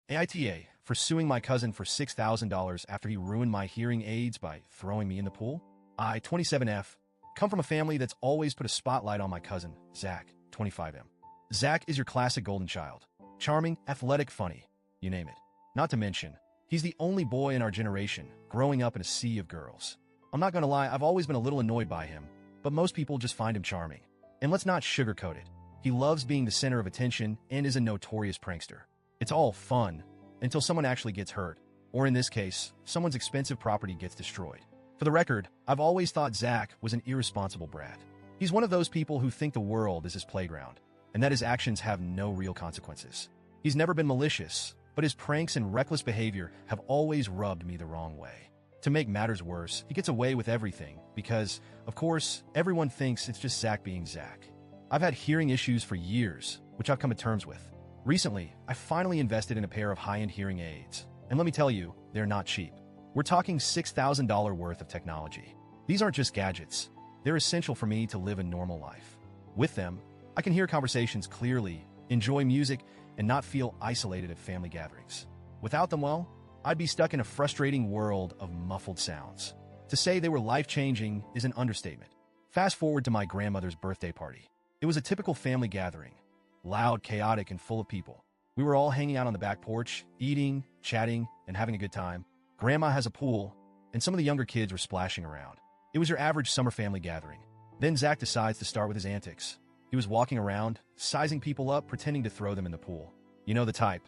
AITA for suing my cousin for $6,000 after he ruined my hearing aids by throwing me in the pool. I, 27F, come from a family that's always put a spotlight on my cousin, Zach, 25M. Zach is your classic golden child. Charming, athletic, funny, you name it. Not to mention, he's the only boy in our generation growing up in a sea of girls. I'm not gonna lie, I've always been a little annoyed by him, but most people just find him charming. And let's not sugarcoat it. He loves being the center of attention and is a notorious prankster. It's all fun until someone actually gets hurt, or in this case, someone's expensive property gets destroyed. For the record, I've always thought Zach was an irresponsible brat. He's one of those people who think the world is his playground, and that his actions have no real consequences. He's never been malicious, but his pranks and reckless behavior have always rubbed me the wrong way. To make matters worse, he gets away with everything because, of course, everyone thinks it's just Zach being Zach. I've had hearing issues for years, which I've come to terms with. Recently, I finally invested in a pair of high-end hearing aids, and let me tell you, they're not cheap. We're talking $6,000 worth of technology. These aren't just gadgets. They're essential for me to live a normal life. With them, I can hear conversations clearly, enjoy music, and not feel isolated at family gatherings. Without them, well, I'd be stuck in a frustrating world of muffled sounds. To say they were life-changing is an understatement. Fast forward to my grandmother's birthday party. It was a typical family gathering. Loud, chaotic, and full of people. We were all hanging out on the back porch, eating, chatting, and having a good time. Grandma has a pool, and some of the younger kids were splashing around. It was your average summer family gathering. Then Zach decides to start with his antics. He was walking around, sizing people up, pretending to throw them in the pool. You know the type.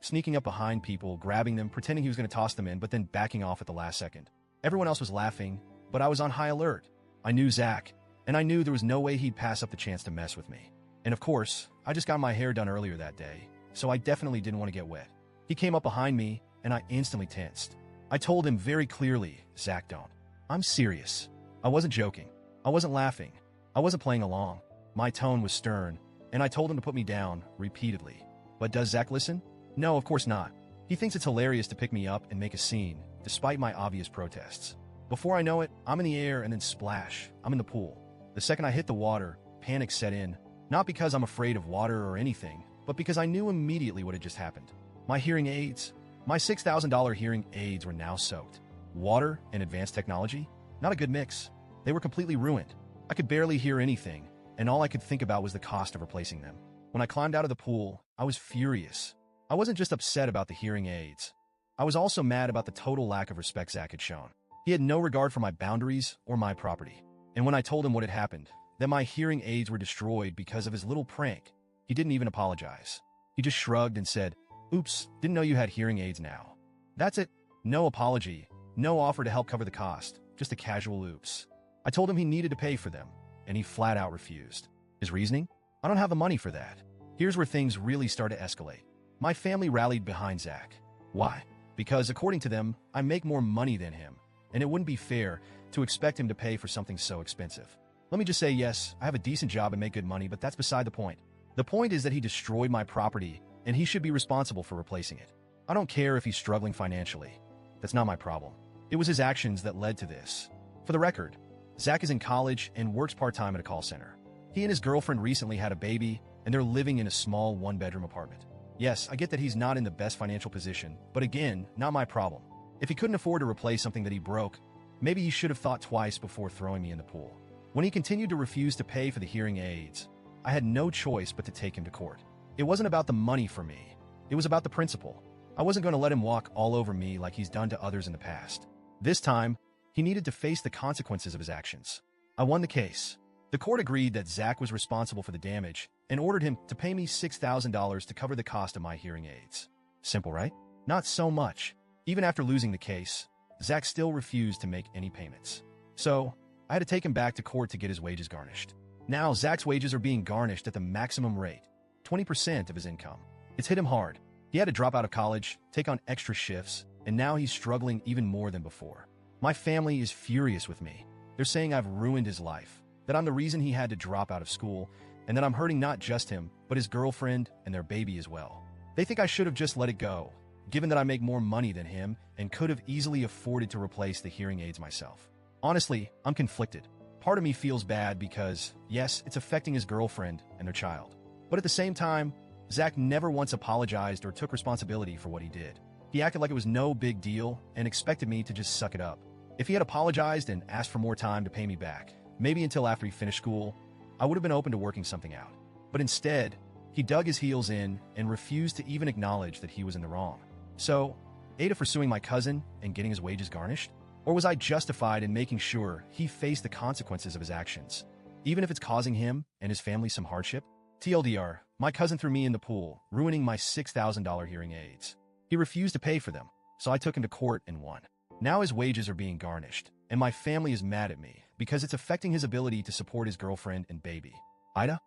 Sneaking up behind people, grabbing them, pretending he was going to toss them in, but then backing off at the last second. Everyone else was laughing, but I was on high alert. I knew Zach, and I knew there was no way he'd pass up the chance to mess with me. And of course, I just got my hair done earlier that day, so I definitely didn't want to get wet. He came up behind me, and I instantly tensed. I told him very clearly, Zach, don't. I'm serious. I wasn't joking. I wasn't laughing. I wasn't playing along. My tone was stern, and I told him to put me down repeatedly. But does Zach listen? No, of course not. He thinks it's hilarious to pick me up and make a scene, despite my obvious protests. Before I know it, I'm in the air and then splash. I'm in the pool. The second I hit the water, panic set in, not because I'm afraid of water or anything, but because I knew immediately what had just happened. My hearing aids, my $6,000 hearing aids were now soaked. Water and advanced technology? Not a good mix. They were completely ruined. I could barely hear anything, and all I could think about was the cost of replacing them. When I climbed out of the pool, I was furious. I wasn't just upset about the hearing aids. I was also mad about the total lack of respect Zach had shown. He had no regard for my boundaries or my property. And when I told him what had happened, that my hearing aids were destroyed because of his little prank, he didn't even apologize. He just shrugged and said, "Oops, didn't know you had hearing aids now." That's it. No apology, no offer to help cover the cost, just a casual oops. I told him he needed to pay for them, and he flat out refused. His reasoning? I don't have the money for that. Here's where things really start to escalate. My family rallied behind Zach. Why? Because according to them, I make more money than him, and it wouldn't be fair to expect him to pay for something so expensive. Let me just say, yes, I have a decent job and make good money, but that's beside the point. The point is that he destroyed my property, and he should be responsible for replacing it. I don't care if he's struggling financially. That's not my problem. It was his actions that led to this. For the record, Zach is in college and works part-time at a call center. He and his girlfriend recently had a baby, and they're living in a small one-bedroom apartment. Yes, I get that he's not in the best financial position, but again, not my problem. If he couldn't afford to replace something that he broke, maybe he should have thought twice before throwing me in the pool. When he continued to refuse to pay for the hearing aids, I had no choice but to take him to court. It wasn't about the money for me. It was about the principle. I wasn't going to let him walk all over me like he's done to others in the past. This time, he needed to face the consequences of his actions. I won the case. The court agreed that Zach was responsible for the damage and ordered him to pay me $6,000 to cover the cost of my hearing aids. Simple, right? Not so much. Even after losing the case, Zach still refused to make any payments. So, I had to take him back to court to get his wages garnished. Now, Zach's wages are being garnished at the maximum rate, 20% of his income. It's hit him hard. He had to drop out of college, take on extra shifts, and now he's struggling even more than before. My family is furious with me. They're saying I've ruined his life, that I'm the reason he had to drop out of school, and that I'm hurting not just him, but his girlfriend and their baby as well. They think I should have just let it go, given that I make more money than him and could have easily afforded to replace the hearing aids myself. Honestly, I'm conflicted. Part of me feels bad because, yes, it's affecting his girlfriend and their child. But at the same time, Zach never once apologized or took responsibility for what he did. He acted like it was no big deal and expected me to just suck it up. If he had apologized and asked for more time to pay me back, maybe until after he finished school, I would have been open to working something out. But instead, he dug his heels in and refused to even acknowledge that he was in the wrong. So, AITA for suing my cousin and getting his wages garnished? Or was I justified in making sure he faced the consequences of his actions, even if it's causing him and his family some hardship? TLDR, my cousin threw me in the pool, ruining my $6,000 hearing aids. He refused to pay for them, so I took him to court and won. Now his wages are being garnished, and my family is mad at me because it's affecting his ability to support his girlfriend and baby. AITA?